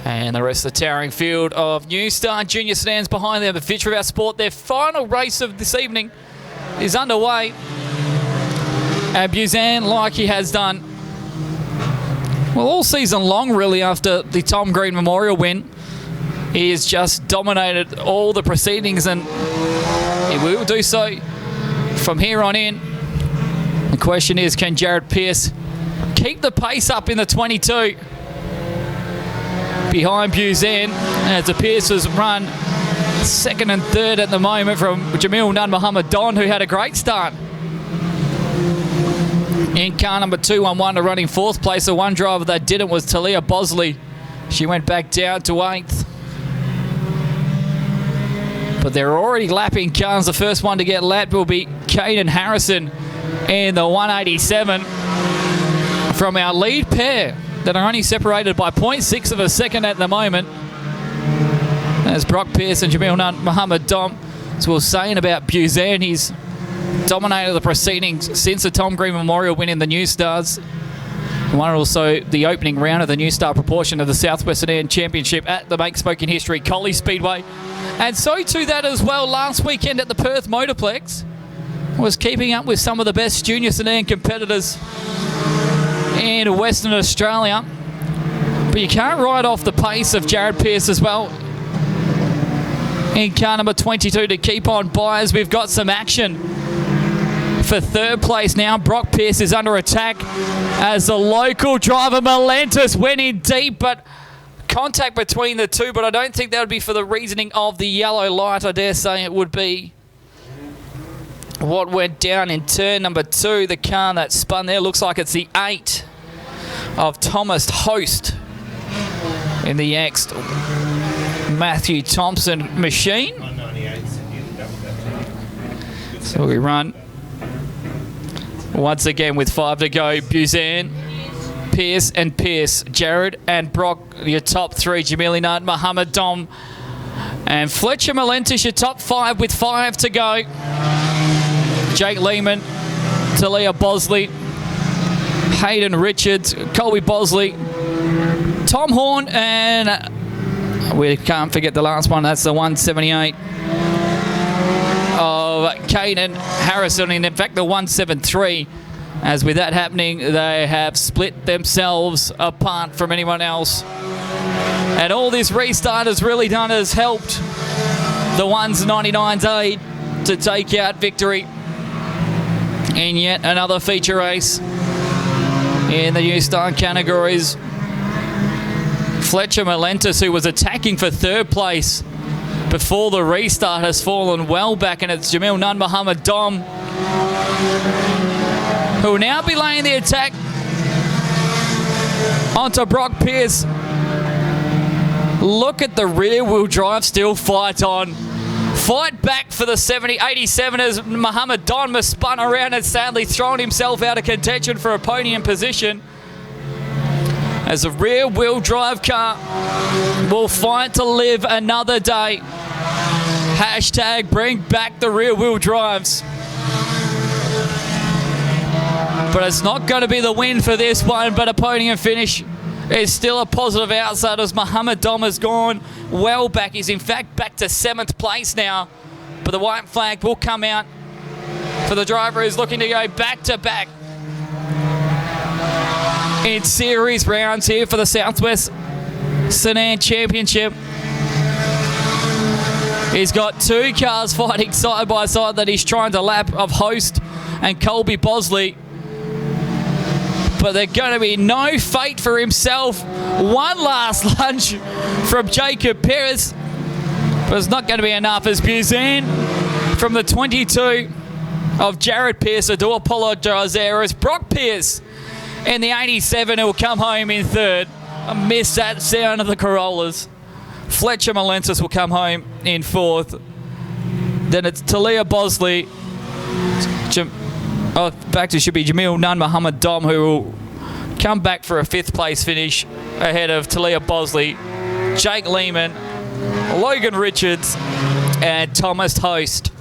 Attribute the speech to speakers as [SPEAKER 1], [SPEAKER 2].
[SPEAKER 1] And the rest of the towering field of New Star Junior Sedans behind them. The future of our sport, their final race of this evening is underway. And Buzan, like he has done, well, all season long really after the Tom Green Memorial win, he has just dominated all the proceedings, and he will do so from here on in. The question is, can Jared Pearce keep the pace up in the 22? Behind Buzan, as the Pearce's run second and third at the moment from Jamil Nun Muhammad Don, who had a great start. In car number 211 to running fourth place. The one driver that didn't was Talia Bosley. She went back down to 8th. But they're already lapping cars. The first one to get lapped will be Caden Harrison in the 187 from our lead pair that are only separated by 0.6 of a second at the moment. As Brock Pearce and Jamil Nun Muhammad Dom. As we were saying about Buzan, he's dominated the proceedings since the Tom Green Memorial win in the New Stars. Won also the opening round of the New Star proportion of the Southwest Sedan Championship at the Make Spoken History Collie Speedway. And so too that as well last weekend at the Perth Motorplex. Was keeping up with some of the best junior sedan competitors in Western Australia. But you can't write off the pace of Jared Pearce as well in car number 22 to keep on by, as we've got some action for third place now. Brock Pearce is under attack as the local driver Melentis went in deep, but contact between the two, but I don't think that would be for the reasoning of the yellow light. I dare say it would be what went down in turn number 2. The car that spun there looks like it's the 8 of Thomas Host in the X Matthew Thompson machine. So we run once again with 5 to go. Buzan, Pearce and Pearce, Jared and Brock, your top 3. Jamili Nutt, Muhammad Dom and Fletcher Melentis, your top 5 with 5 to go. Jake Lehman, Talia Bosley, Hayden Richards, Colby Bosley, Tom Horn, and we can't forget the last one, that's the 178 of Caden Harrison, and in fact the 173. As with that happening, they have split themselves apart from anyone else. And all this restart has really done is helped the 199's aid to take out victory in yet another feature race in the New Star categories. Fletcher Melentis, who was attacking for third place before the restart, has fallen well back, and it's Jamil Nun Muhammad Dom who will now be laying the attack onto Brock Pearce. Look at the rear wheel drive still fight on. Fight back for the 87 as Muhammad Don was spun around and sadly thrown himself out of contention for a podium position. As a rear wheel drive car will fight to live another day. Hashtag bring back the rear wheel drives. But it's not going to be the win for this one, but a podium finish is still a positive outside as Muhammad Dom has gone well back. He's in fact back to 7th place now. But the white flag will come out for the driver who's looking to go back-to-back in series rounds here for the Southwest Sedan Championship. He's got 2 cars fighting side by side that he's trying to lap, of Host and Colby Bosley. But there's going to be no fate for himself. One last lunge from Jacob Perez, but it's not going to be enough as Buzan from the 22 of Jared Pearce. I do apologise there as Brock Pearce in the 87 who will come home in third. I miss that sound of the Corollas. Fletcher Melentis will come home in 4th. Then it's Talia Bosley. Back to should be Jamil Nun Muhammad Dom, who will come back for a 5th place finish ahead of Talia Bosley, Jake Lehman, Logan Richards and Thomas Host.